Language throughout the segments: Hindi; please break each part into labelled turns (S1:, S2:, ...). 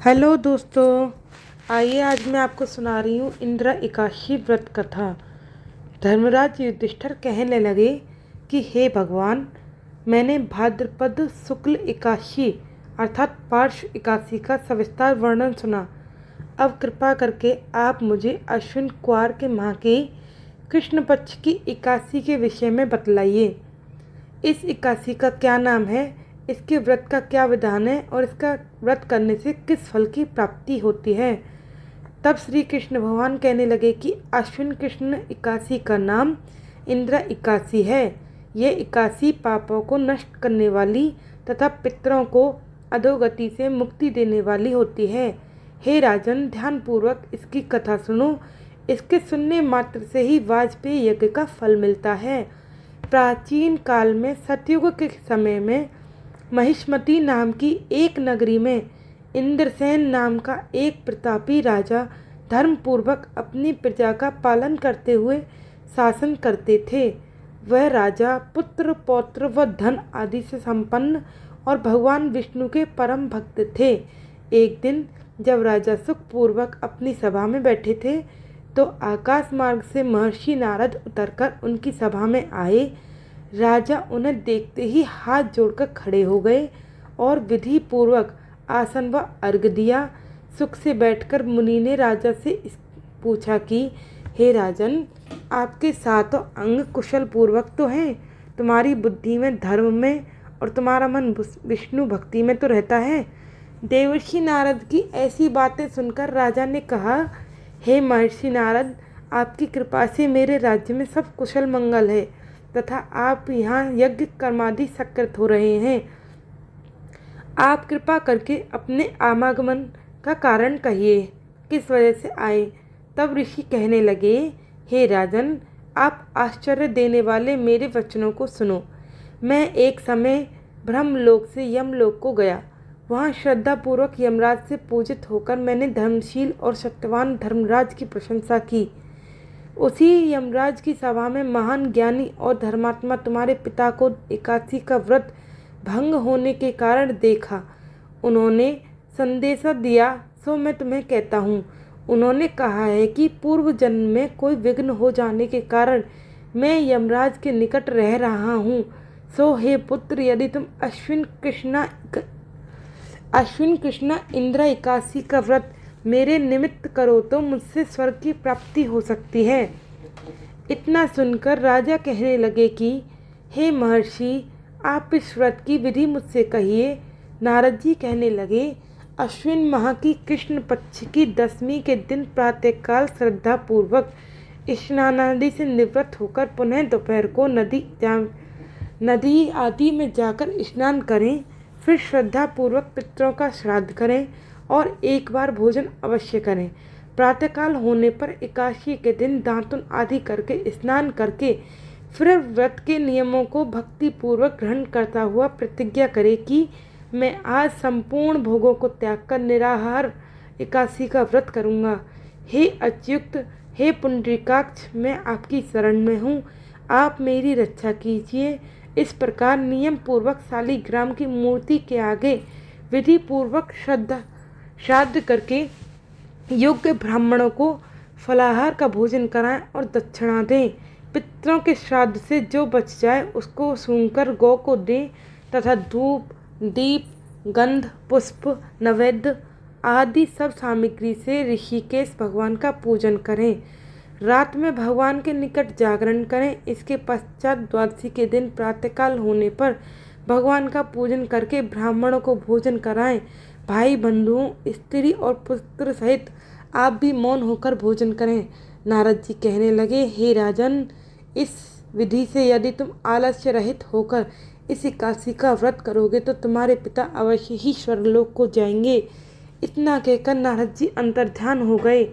S1: हेलो दोस्तों। आइए आज मैं आपको सुना रही हूँ इंदिरा एकादशी व्रत कथा। धर्मराज युधिष्ठिर कहने लगे कि हे भगवान, मैंने भाद्रपद शुक्ल एकादशी अर्थात पार्श्व एकादशी का सविस्तार वर्णन सुना। अब कृपा करके आप मुझे अश्विन कुमार के माह के कृष्ण पक्ष की एकादशी के विषय में बतलाइए। इस एकादशी का क्या नाम है, इसके व्रत का क्या विधान है और इसका व्रत करने से किस फल की प्राप्ति होती है। तब श्री कृष्ण भगवान कहने लगे कि अश्विन कृष्ण एकादशी का नाम इंदिरा एकादशी है। यह एकादशी पापों को नष्ट करने वाली तथा पितरों को अधोगति से मुक्ति देने वाली होती है। हे राजन, ध्यानपूर्वक इसकी कथा सुनो। इसके सुनने मात्र से ही वाजपेयी यज्ञ का फल मिलता है। प्राचीन काल में सतयुग के समय में महिष्मती नाम की एक नगरी में इंद्रसेन नाम का एक प्रतापी राजा धर्मपूर्वक अपनी प्रजा का पालन करते हुए शासन करते थे। वह राजा पुत्र पौत्र व धन आदि से संपन्न और भगवान विष्णु के परम भक्त थे। एक दिन जब राजा सुखपूर्वक अपनी सभा में बैठे थे तो आकाश मार्ग से महर्षि नारद उतरकर उनकी सभा में आए। राजा उन्हें देखते ही हाथ जोड़कर खड़े हो गए और विधि पूर्वक आसन व अर्घ दिया। सुख से बैठकर मुनि ने राजा से पूछा कि हे राजन, आपके सातों अंग कुशल पूर्वक तो हैं, तुम्हारी बुद्धि में धर्म में और तुम्हारा मन विष्णु भक्ति में तो रहता है। देवर्षि नारद की ऐसी बातें सुनकर राजा ने कहा, हे महर्षि नारद, आपकी कृपा से मेरे राज्य में सब कुशल मंगल है तथा आप यहाँ यज्ञ कर्मादि सकृत हो रहे हैं। आप कृपा करके अपने आवागमन का कारण कहिए, किस वजह से आए। तब ऋषि कहने लगे, हे राजन, आप आश्चर्य देने वाले मेरे वचनों को सुनो। मैं एक समय ब्रह्मलोक से यमलोक को गया। वहाँ श्रद्धापूर्वक यमराज से पूजित होकर मैंने धर्मशील और सत्यवान धर्मराज की प्रशंसा की। उसी यमराज की सभा में महान ज्ञानी और धर्मात्मा तुम्हारे पिता को एकादशी का व्रत भंग होने के कारण देखा। उन्होंने संदेशा दिया, सो मैं तुम्हें कहता हूँ। उन्होंने कहा है कि पूर्व जन्म में कोई विघ्न हो जाने के कारण मैं यमराज के निकट रह रहा हूँ। सो हे पुत्र, यदि तुम अश्विन कृष्णा इंदिरा एकादशी का व्रत मेरे निमित्त करो तो मुझसे स्वर्ग की प्राप्ति हो सकती है। इतना सुनकर राजा कहने लगे कि हे महर्षि, आप इस व्रत की विधि मुझसे कहिए। नारद जी कहने लगे, अश्विन माह की कृष्ण पक्ष की दशमी के दिन प्रातःकाल श्रद्धापूर्वक स्नानादि से निवृत्त होकर पुनः दोपहर को नदी आदि में जाकर स्नान करें। फिर श्रद्धापूर्वक पितरों का श्राद्ध करें और एक बार भोजन अवश्य करें। प्रातःकाल होने पर एकादशी के दिन दातुन आदि करके स्नान करके फिर व्रत के नियमों को भक्तिपूर्वक ग्रहण करता हुआ प्रतिज्ञा करे कि मैं आज संपूर्ण भोगों को त्याग कर निराहार एकादशी का व्रत करूँगा। हे अच्युत, हे पुंडरीकाक्ष, मैं आपकी शरण में हूँ, आप मेरी रक्षा कीजिए। इस प्रकार नियम पूर्वक शालिग्राम की मूर्ति के आगे विधि पूर्वक श्राद्ध करके योग्य ब्राह्मणों को फलाहार का भोजन कराएं और दक्षिणा दें। पितरों के श्राद्ध से जो बच जाए उसको सूंघकर गौ को दें तथा धूप दीप गंध पुष्प नैवेद्य आदि सब सामग्री से ऋषिकेश भगवान का पूजन करें। रात में भगवान के निकट जागरण करें। इसके पश्चात द्वादशी के दिन प्रातःकाल होने पर भगवान का पूजन करके ब्राह्मणों को भोजन कराएं। भाई बंधुओं, स्त्री और पुत्र सहित आप भी मौन होकर भोजन करें। नारद जी कहने लगे, हे राजन, इस विधि से यदि तुम आलस्य रहित होकर इस एकादशी का व्रत करोगे तो तुम्हारे पिता अवश्य ही स्वर्गलोक को जाएंगे। इतना कहकर नारद जी अंतर्ध्यान हो गए।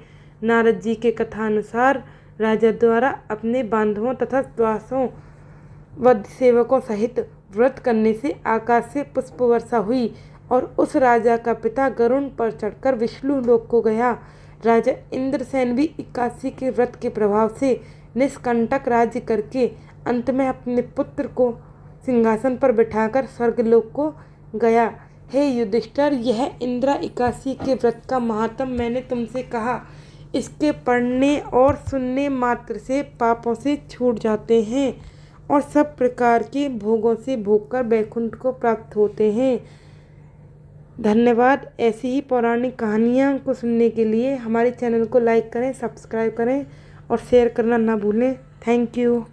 S1: नारद जी के कथानुसार राजा द्वारा अपने बांधवों तथा दासों व सेवकों सहित व्रत करने से आकाश से पुष्प वर्षा हुई और उस राजा का पिता गरुड़ पर चढ़कर विष्णु लोक को गया। राजा इंद्रसेन भी एकादशी के व्रत के प्रभाव से निष्कंटक राज्य करके अंत में अपने पुत्र को सिंहासन पर बिठाकर स्वर्गलोक को गया। हे युधिष्ठिर, यह इंदिरा एकादशी के व्रत का महात्म मैंने तुमसे कहा। इसके पढ़ने और सुनने मात्र से पापों से छूट जाते हैं और सब प्रकार के भोगों से भोगकर वैकुंठ को प्राप्त होते हैं। धन्यवाद। ऐसी ही पौराणिक कहानियाँ को सुनने के लिए हमारे चैनल को लाइक करें, सब्सक्राइब करें और शेयर करना ना भूलें। Thank you.